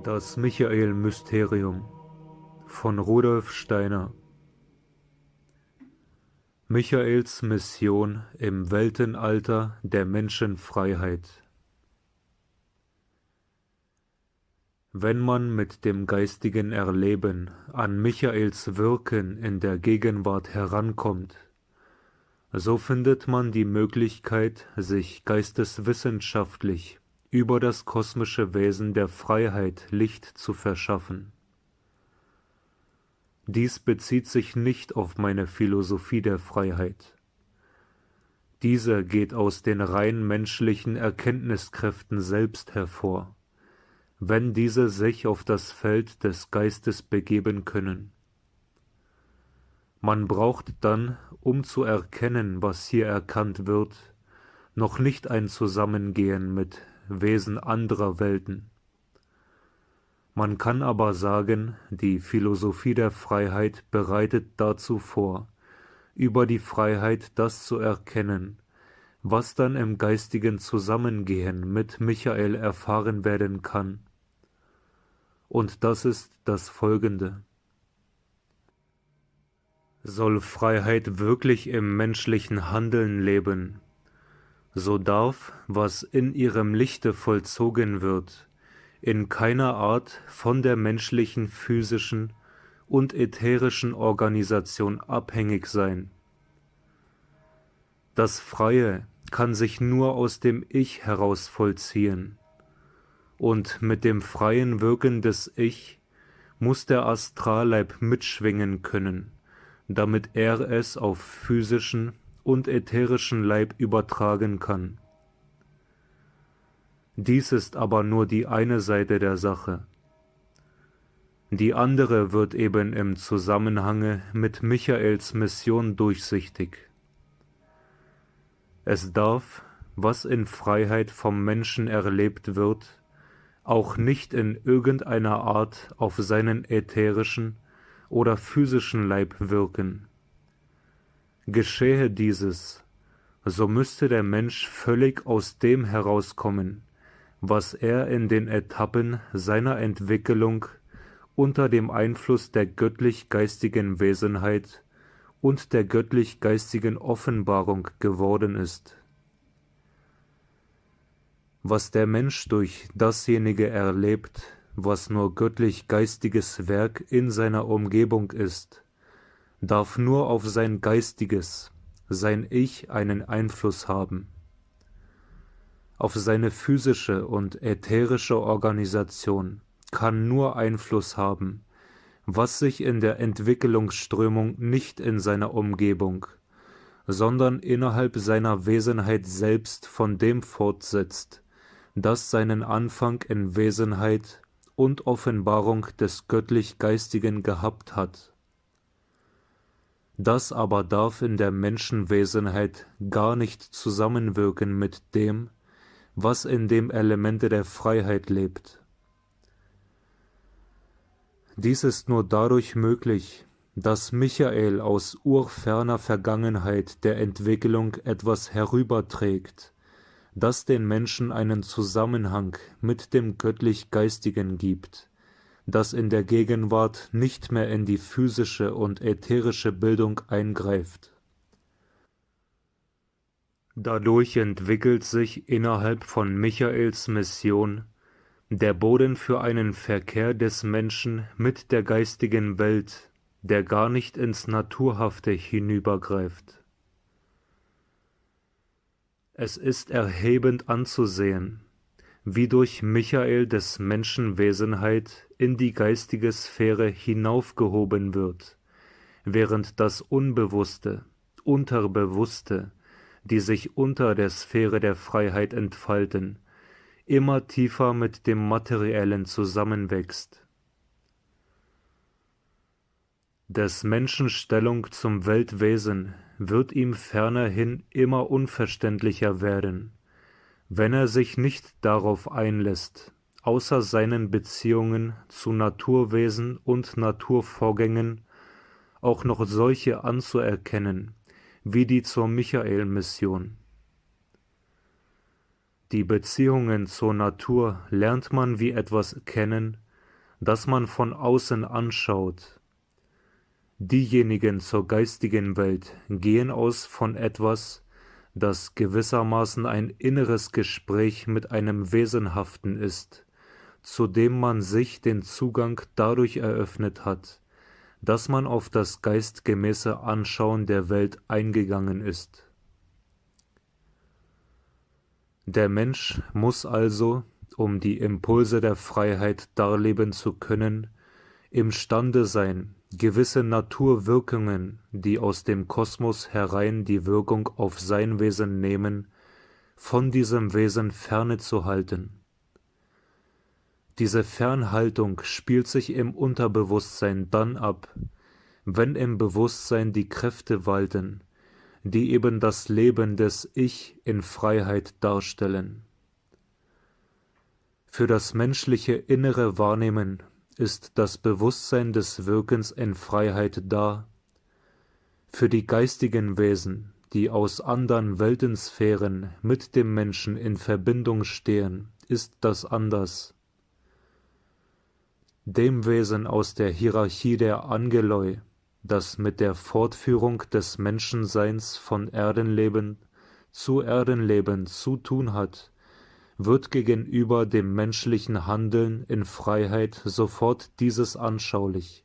Das Michael-Mysterium von Rudolf Steiner. Michaels Mission im Weltenalter der Menschenfreiheit. Wenn man mit dem geistigen Erleben an Michaels Wirken in der Gegenwart herankommt, so findet man die Möglichkeit, sich geisteswissenschaftlich über das kosmische Wesen der Freiheit Licht zu verschaffen. Dies bezieht sich nicht auf meine Philosophie der Freiheit. Diese geht aus den rein menschlichen Erkenntniskräften selbst hervor, wenn diese sich auf das Feld des Geistes begeben können. Man braucht dann, um zu erkennen, was hier erkannt wird, noch nicht ein Zusammengehen mit Wesen anderer Welten. Man kann aber sagen, die Philosophie der Freiheit bereitet dazu vor, über die Freiheit das zu erkennen, was dann im geistigen Zusammengehen mit Michael erfahren werden kann. Und das ist das Folgende. Soll Freiheit wirklich im menschlichen Handeln leben, so darf, was in ihrem Lichte vollzogen wird, in keiner Art von der menschlichen physischen und ätherischen Organisation abhängig sein. Das Freie kann sich nur aus dem Ich heraus vollziehen, und mit dem freien Wirken des Ich muss der Astralleib mitschwingen können, damit er es auf physischen und ätherischen Leib übertragen kann. Dies ist aber nur die eine Seite der Sache. Die andere wird eben im Zusammenhange mit Michaels Mission durchsichtig. Es darf, was in Freiheit vom Menschen erlebt wird, auch nicht in irgendeiner Art auf seinen ätherischen oder physischen Leib wirken. Geschehe dieses, so müsste der Mensch völlig aus dem herauskommen, was er in den Etappen seiner Entwicklung unter dem Einfluss der göttlich-geistigen Wesenheit und der göttlich-geistigen Offenbarung geworden ist. Was der Mensch durch dasjenige erlebt, was nur göttlich-geistiges Werk in seiner Umgebung ist, darf nur auf sein geistiges, sein Ich einen Einfluss haben. Auf seine physische und ätherische Organisation kann nur Einfluss haben, was sich in der Entwicklungsströmung nicht in seiner Umgebung, sondern innerhalb seiner Wesenheit selbst von dem fortsetzt, das seinen Anfang in Wesenheit und Offenbarung des Göttlich-Geistigen gehabt hat. Das aber darf in der Menschenwesenheit gar nicht zusammenwirken mit dem, was in dem Elemente der Freiheit lebt. Dies ist nur dadurch möglich, dass Michael aus urferner Vergangenheit der Entwicklung etwas herüberträgt, das den Menschen einen Zusammenhang mit dem Göttlich-Geistigen gibt, das in der Gegenwart nicht mehr in die physische und ätherische Bildung eingreift. Dadurch entwickelt sich innerhalb von Michaels Mission der Boden für einen Verkehr des Menschen mit der geistigen Welt, der gar nicht ins Naturhafte hinübergreift. Es ist erhebend anzusehen, wie durch Michael des Menschen Wesenheit in die geistige Sphäre hinaufgehoben wird, während das Unbewusste, Unterbewusste, die sich unter der Sphäre der Freiheit entfalten, immer tiefer mit dem Materiellen zusammenwächst. Des Menschen Stellung zum Weltwesen wird ihm fernerhin immer unverständlicher werden, wenn er sich nicht darauf einlässt, außer seinen Beziehungen zu Naturwesen und Naturvorgängen auch noch solche anzuerkennen, wie die zur Michael-Mission. Die Beziehungen zur Natur lernt man wie etwas kennen, das man von außen anschaut. Diejenigen zur geistigen Welt gehen aus von etwas, das gewissermaßen ein inneres Gespräch mit einem Wesenhaften ist, zu dem man sich den Zugang dadurch eröffnet hat, dass man auf das geistgemäße Anschauen der Welt eingegangen ist. Der Mensch muss also, um die Impulse der Freiheit darleben zu können, imstande sein, gewisse Naturwirkungen, die aus dem Kosmos herein die Wirkung auf sein Wesen nehmen, von diesem Wesen ferne zu halten. Diese Fernhaltung spielt sich im Unterbewusstsein dann ab, wenn im Bewusstsein die Kräfte walten, die eben das Leben des Ich in Freiheit darstellen. Für das menschliche innere Wahrnehmen ist das Bewusstsein des Wirkens in Freiheit da. Für die geistigen Wesen, die aus anderen Weltensphären mit dem Menschen in Verbindung stehen, ist das anders. Dem Wesen aus der Hierarchie der Angeloi, das mit der Fortführung des Menschenseins von Erdenleben zu Erdenleben zu tun hat, wird gegenüber dem menschlichen Handeln in Freiheit sofort dieses anschaulich.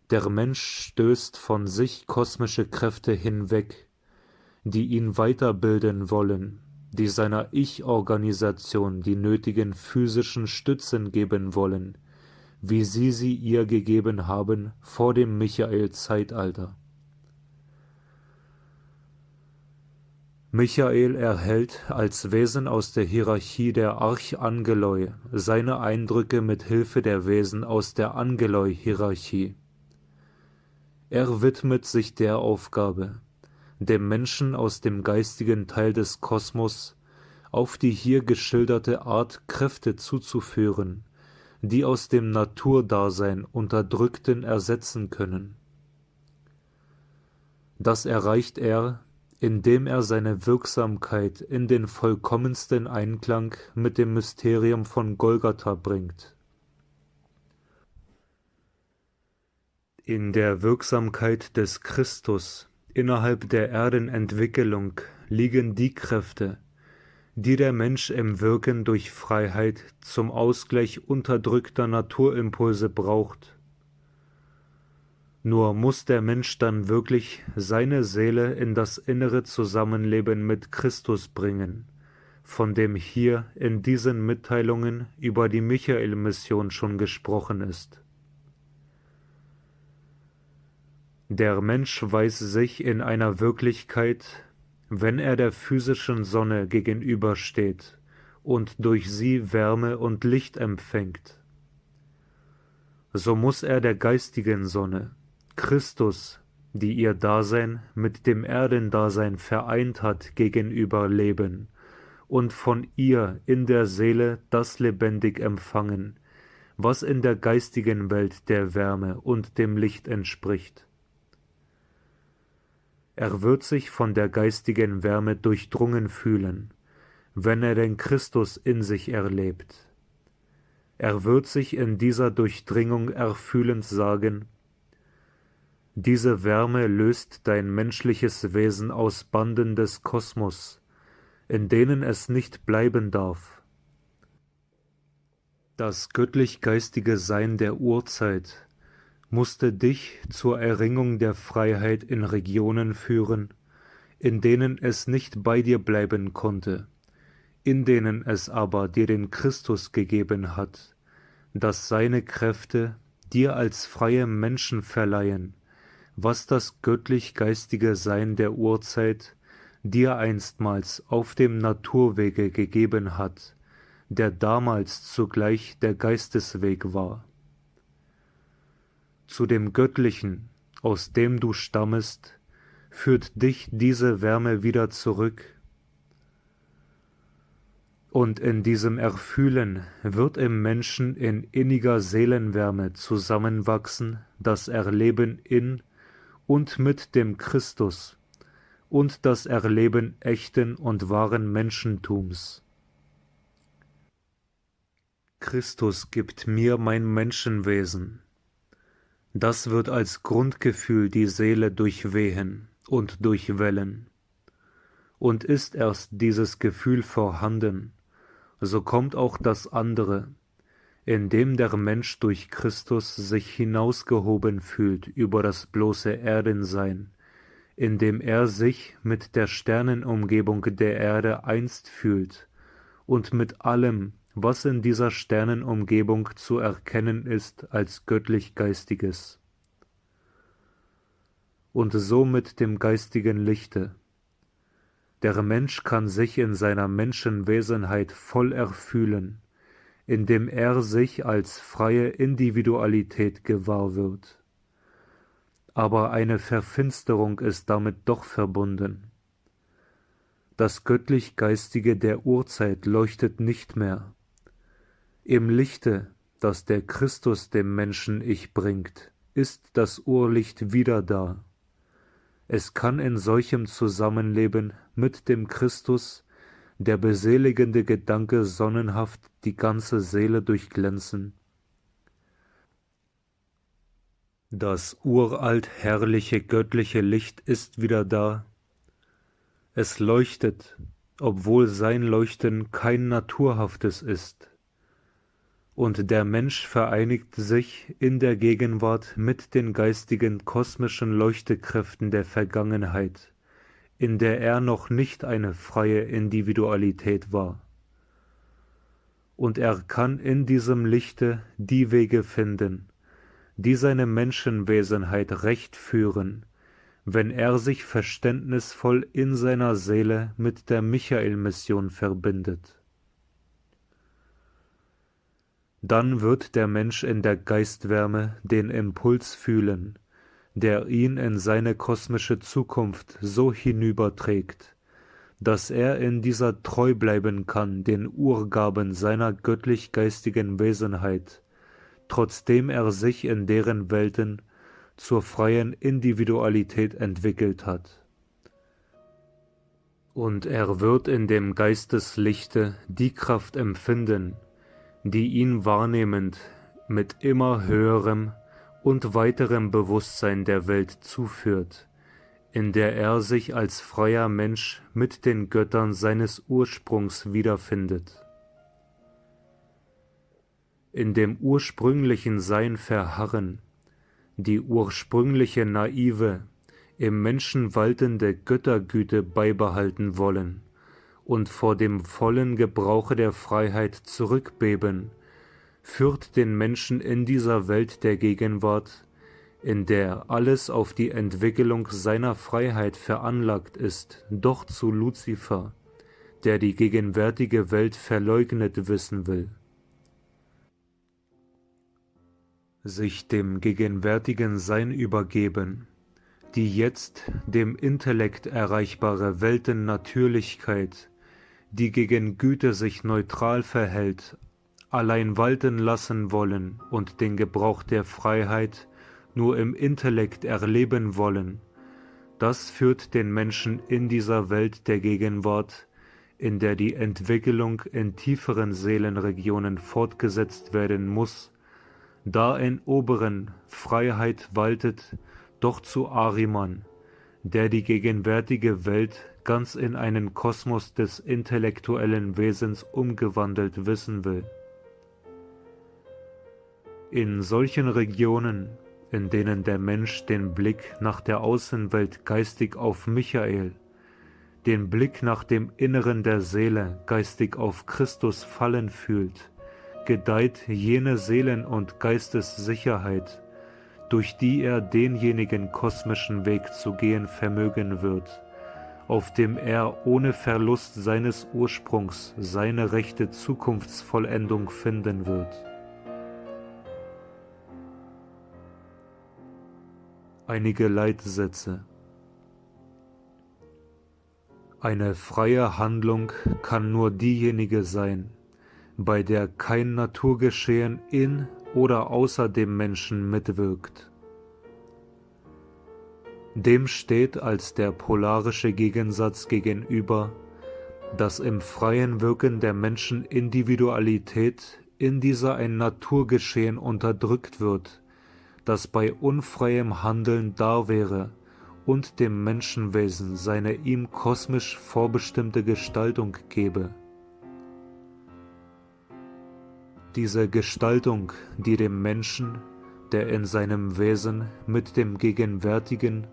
Der Mensch stößt von sich kosmische Kräfte hinweg, die ihn weiterbilden wollen, die seiner Ich-Organisation die nötigen physischen Stützen geben wollen, wie sie ihr gegeben haben vor dem Michael-Zeitalter. Michael erhält als Wesen aus der Hierarchie der Archangeloi seine Eindrücke mit Hilfe der Wesen aus der Angeloi-Hierarchie. Er widmet sich der Aufgabe, dem Menschen aus dem geistigen Teil des Kosmos auf die hier geschilderte Art Kräfte zuzuführen, die aus dem Naturdasein Unterdrückten ersetzen können. Das erreicht er, indem er seine Wirksamkeit in den vollkommensten Einklang mit dem Mysterium von Golgatha bringt. In der Wirksamkeit des Christus innerhalb der Erdenentwicklung liegen die Kräfte, die der Mensch im Wirken durch Freiheit zum Ausgleich unterdrückter Naturimpulse braucht. Nur muss der Mensch dann wirklich seine Seele in das innere Zusammenleben mit Christus bringen, von dem hier in diesen Mitteilungen über die Michael-Mission schon gesprochen ist. Der Mensch weiß sich in einer Wirklichkeit, wenn er der physischen Sonne gegenübersteht und durch sie Wärme und Licht empfängt. So muss er der geistigen Sonne, Christus, die ihr Dasein mit dem Erdendasein vereint hat, gegenüber leben und von ihr in der Seele das lebendig empfangen, was in der geistigen Welt der Wärme und dem Licht entspricht. Er wird sich von der geistigen Wärme durchdrungen fühlen, wenn er den Christus in sich erlebt. Er wird sich in dieser Durchdringung erfühlend sagen: Diese Wärme löst dein menschliches Wesen aus Banden des Kosmos, in denen es nicht bleiben darf. Das göttlich-geistige Sein der Urzeit musste dich zur Erringung der Freiheit in Regionen führen, in denen es nicht bei dir bleiben konnte, in denen es aber dir den Christus gegeben hat, dass seine Kräfte dir als freie Menschen verleihen, was das göttlich-geistige Sein der Urzeit dir einstmals auf dem Naturwege gegeben hat, der damals zugleich der Geistesweg war. Zu dem Göttlichen, aus dem du stammest, führt dich diese Wärme wieder zurück. Und in diesem Erfühlen wird im Menschen in inniger Seelenwärme zusammenwachsen das Erleben in und mit dem Christus und das Erleben echten und wahren Menschentums. Christus gibt mir mein Menschenwesen. Das wird als Grundgefühl die Seele durchwehen und durchwellen. Und ist erst dieses Gefühl vorhanden, so kommt auch das andere, indem der Mensch durch Christus sich hinausgehoben fühlt über das bloße Erdensein, indem er sich mit der Sternenumgebung der Erde einst fühlt und mit allem, was in dieser Sternenumgebung zu erkennen ist als göttlich-geistiges. Und so mit dem geistigen Lichte. Der Mensch kann sich in seiner Menschenwesenheit voll erfühlen, indem er sich als freie Individualität gewahr wird. Aber eine Verfinsterung ist damit doch verbunden. Das göttlich-geistige der Urzeit leuchtet nicht mehr. Im Lichte, das der Christus dem Menschen-Ich bringt, ist das Urlicht wieder da. Es kann in solchem Zusammenleben mit dem Christus der beseligende Gedanke sonnenhaft die ganze Seele durchglänzen. Das uralt herrliche göttliche Licht ist wieder da. Es leuchtet, obwohl sein Leuchten kein naturhaftes ist. Und der Mensch vereinigt sich in der Gegenwart mit den geistigen kosmischen Leuchtekräften der Vergangenheit, in der er noch nicht eine freie Individualität war. Und er kann in diesem Lichte die Wege finden, die seine Menschenwesenheit recht führen, wenn er sich verständnisvoll in seiner Seele mit der Michael-Mission verbindet. Dann wird der Mensch in der Geistwärme den Impuls fühlen, der ihn in seine kosmische Zukunft so hinüberträgt, dass er in dieser treu bleiben kann den Urgaben seiner göttlich-geistigen Wesenheit, trotzdem er sich in deren Welten zur freien Individualität entwickelt hat. Und er wird in dem Geisteslichte die Kraft empfinden, die ihn wahrnehmend mit immer höherem und weiterem Bewusstsein der Welt zuführt, in der er sich als freier Mensch mit den Göttern seines Ursprungs wiederfindet. In dem ursprünglichen Sein verharren, die ursprüngliche naive, im Menschen waltende Göttergüte beibehalten wollen und vor dem vollen Gebrauche der Freiheit zurückbeben, führt den Menschen in dieser Welt der Gegenwart, in der alles auf die Entwicklung seiner Freiheit veranlagt ist, doch zu Luzifer, der die gegenwärtige Welt verleugnet wissen will. Sich dem gegenwärtigen Sein übergeben, die jetzt dem Intellekt erreichbare Weltennatürlichkeit, die gegen Güte sich neutral verhält, allein walten lassen wollen und den Gebrauch der Freiheit nur im Intellekt erleben wollen, das führt den Menschen in dieser Welt der Gegenwart, in der die Entwicklung in tieferen Seelenregionen fortgesetzt werden muss, da in oberen Freiheit waltet, doch zu Ahriman, der die gegenwärtige Welt ganz in einen Kosmos des intellektuellen Wesens umgewandelt wissen will. In solchen Regionen, in denen der Mensch den Blick nach der Außenwelt geistig auf Michael, den Blick nach dem Inneren der Seele geistig auf Christus fallen fühlt, gedeiht jene Seelen- und Geistessicherheit, durch die er denjenigen kosmischen Weg zu gehen vermögen wird, auf dem er ohne Verlust seines Ursprungs seine rechte Zukunftsvollendung finden wird. Einige Leitsätze. Eine freie Handlung kann nur diejenige sein, bei der kein Naturgeschehen in oder außer dem Menschen mitwirkt. Dem steht als der polarische Gegensatz gegenüber, dass im freien Wirken der Menschenindividualität in dieser ein Naturgeschehen unterdrückt wird, das bei unfreiem Handeln da wäre und dem Menschenwesen seine ihm kosmisch vorbestimmte Gestaltung gebe. Diese Gestaltung, die dem Menschen, der in seinem Wesen mit dem gegenwärtigen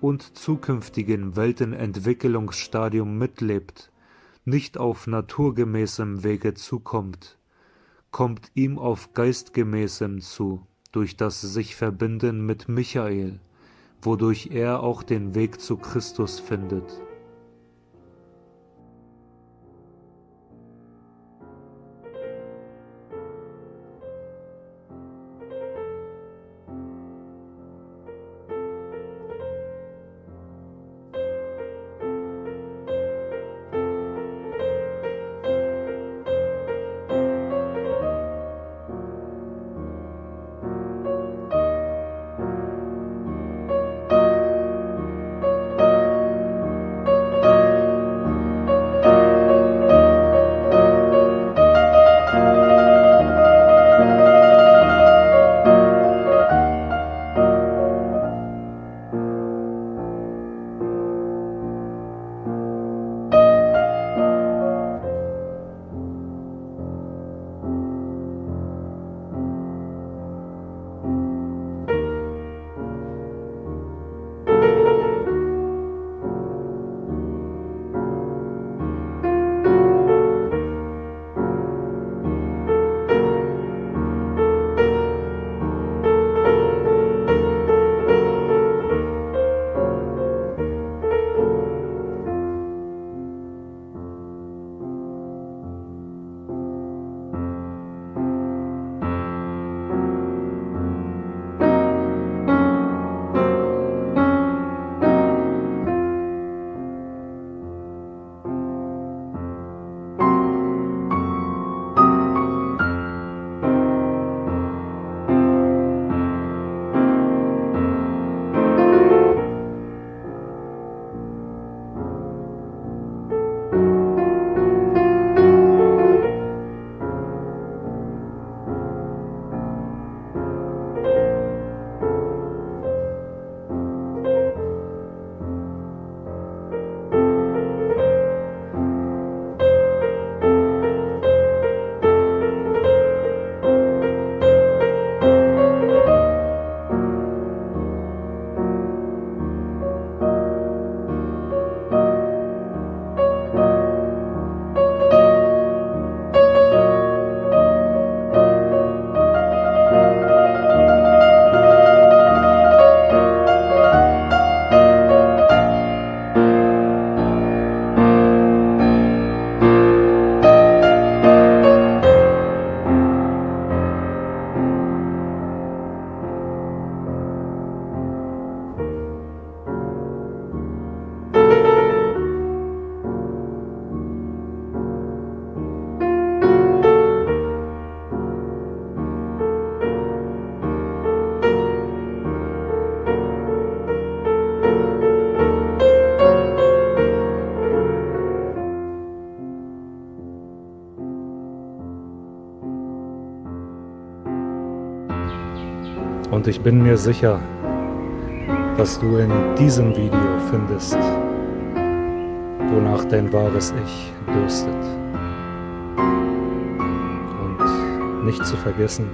und zukünftigen Weltenentwicklungsstadium mitlebt, nicht auf naturgemäßem Wege zukommt, kommt ihm auf geistgemäßem zu, durch das sich Verbinden mit Michael, wodurch er auch den Weg zu Christus findet. Und ich bin mir sicher, dass du in diesem Video findest, wonach dein wahres Ich dürstet. Und nicht zu vergessen,